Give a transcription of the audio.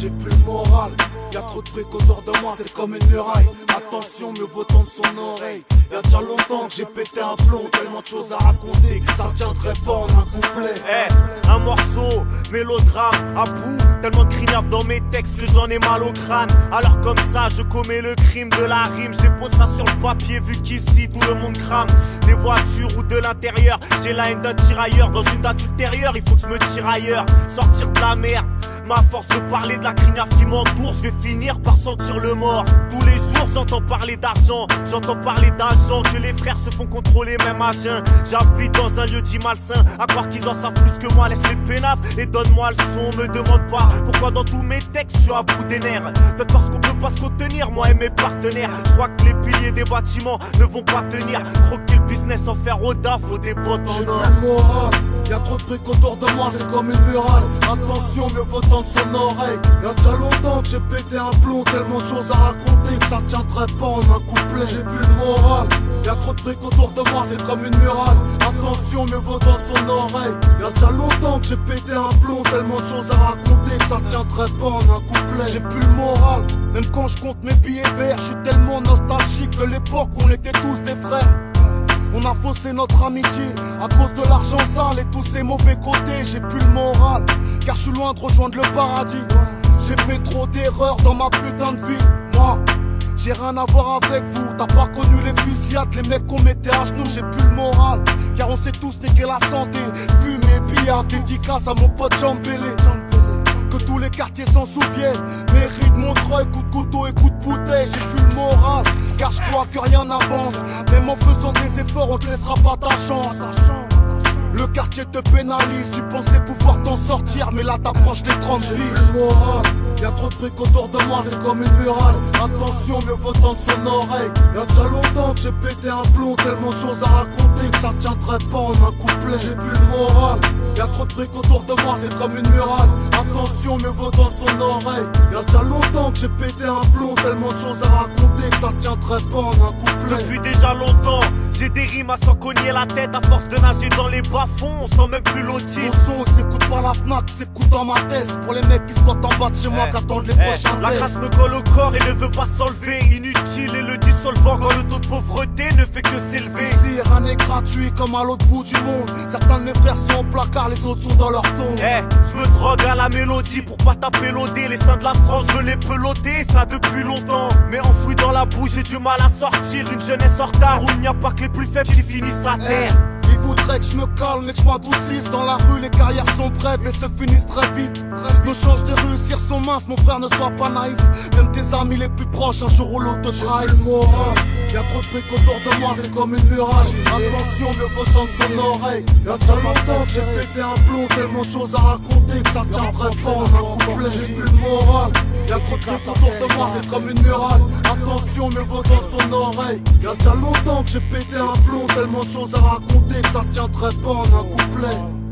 j'ai plus le moral. Y'a trop de briques autour de moi, c'est comme une muraille. Attention, mieux vaut tendre son oreille. Y'a déjà longtemps que j'ai pété un plomb, tellement de choses à raconter que ça tiendrait fort en un couplet. Un morceau, mélodrame, à bout. Tellement de crignards dans mes textes que j'en ai mal au crâne. Alors comme ça, je commets le crime de la rime. Je dépose ça sur le papier vu qu'ici tout le monde crame. Des voitures ou de l'intérieur, j'ai la haine d'un tirailleur. Dans une date ultérieure, il faut que je me tire ailleurs. Sortir de la merde. Ma force de parler de la crignave qui m'entoure, je vais finir par sentir le mort. Tous les jours j'entends parler d'argent, j'entends parler d'agents, que les frères se font contrôler même à jeun. J'habite dans un lieu dit malsain, à croire qu'ils en savent plus que moi. Laisse les pénaves et donne-moi le son. Me demande pas pourquoi dans tous mes textes je suis à bout des nerfs. Peut-être parce qu'on peut pas se contenir, moi et mes partenaires. Je crois que les piliers des bâtiments ne vont pas tenir. Croquer le business en faire au DAF, faut des bottes en or. Y'a trop de trucs autour de moi, c'est comme une muraille. Attention, mieux vaut tendre son oreille. Y'a déjà longtemps que j'ai pété un plomb, tellement de choses à raconter que ça tiendrait pas en un couplet. J'ai plus le moral. Y'a trop de trucs autour de moi, c'est comme une muraille. Attention, mieux vaut tendre son oreille. Y'a déjà longtemps que j'ai pété un plomb, tellement de choses à raconter que ça tiendrait pas en un couplet. J'ai plus le moral, même quand je compte mes billets verts. Je suis tellement nostalgique de l'époque où on était tous des frères. On a faussé notre amitié à cause de l'argent sale et tous ces mauvais côtés. J'ai plus le moral, car je suis loin de rejoindre le paradis. J'ai fait trop d'erreurs dans ma putain de vie. Moi, j'ai rien à voir avec vous. T'as pas connu les fusillades, les mecs qu'on mettait à genoux. J'ai plus le moral, car on s'est tous niqué la santé. Fumée, billard, dédicace à mon pote Jambélé. Que tous les quartiers s'en souviennent. Mérite, Montreuil, coup de couteau et coup de bouteille. J'ai plus le moral, car je crois que rien n'avance. Même en faisant des efforts, on te laissera pas ta chance. Le quartier te pénalise, tu pensais pouvoir t'en sortir, mais là t'approches les 30 vies. Y'a trop de trucs autour de moi, c'est comme une muraille. Attention, mieux vaut tendre son oreille. Y'a déjà longtemps que j'ai pété un plomb, tellement de choses à raconter que ça tiendrait pas en un couplet. J'ai plus le moral. Y'a trop de trucs autour de moi, c'est comme une muraille. Attention, mieux vaut tendre son oreille. Y'a déjà longtemps que j'ai pété un plomb, tellement de choses à raconter que ça tiendrait pas en un couplet. Depuis déjà longtemps, j'ai des rimes à s'en cogner la tête. À force de nager dans les bas-fonds, on sent même plus l'autre. Mon son s'écoute par la Fnac, s'écoute dans ma tête. Pour les mecs qui squattent en bas de chez moi, qu'attendent les prochains. La crasse me colle au corps et ne veut pas s'enlever. Inutile et le dissolvant quand le taux de pauvreté ne fait que s'élever. Ici rien n'est gratuit comme à l'autre bout du monde. Certains de mes frères sont au placard, les autres sont dans leur tombe. Je me drogue à la mélodie pour pas taper l'odé. Les seins de la France je les peloter, ça depuis longtemps. Mais enfoui dans la bouche j'ai du mal à sortir. Une jeunesse en retard où il n'y a pas que les plus faibles qui finissent à terre. Ils voudraient que je me calme et que je m'adoucisse. Dans la rue les carrières sont brèves et se finissent très vite. Nos chances de réussir sont minces, mon frère ne sois pas naïf. Même tes amis les plus proches un jour ou l'autre te trahissent. Y'a trop de trucs autour de moi, c'est comme une muraille. Attention, mieux vaut tendre son oreille. Y'a déjà longtemps que j'ai pété un plomb, tellement de choses à raconter que ça tiendrait fort en un couplet. J'ai plus le moral. Y'a trop de trucs autour de moi, c'est comme une muraille. Attention, mieux vaut tendre son oreille. Y'a déjà longtemps que j'ai pété un plomb, tellement de choses à raconter que ça tiendrait pas en un couplet.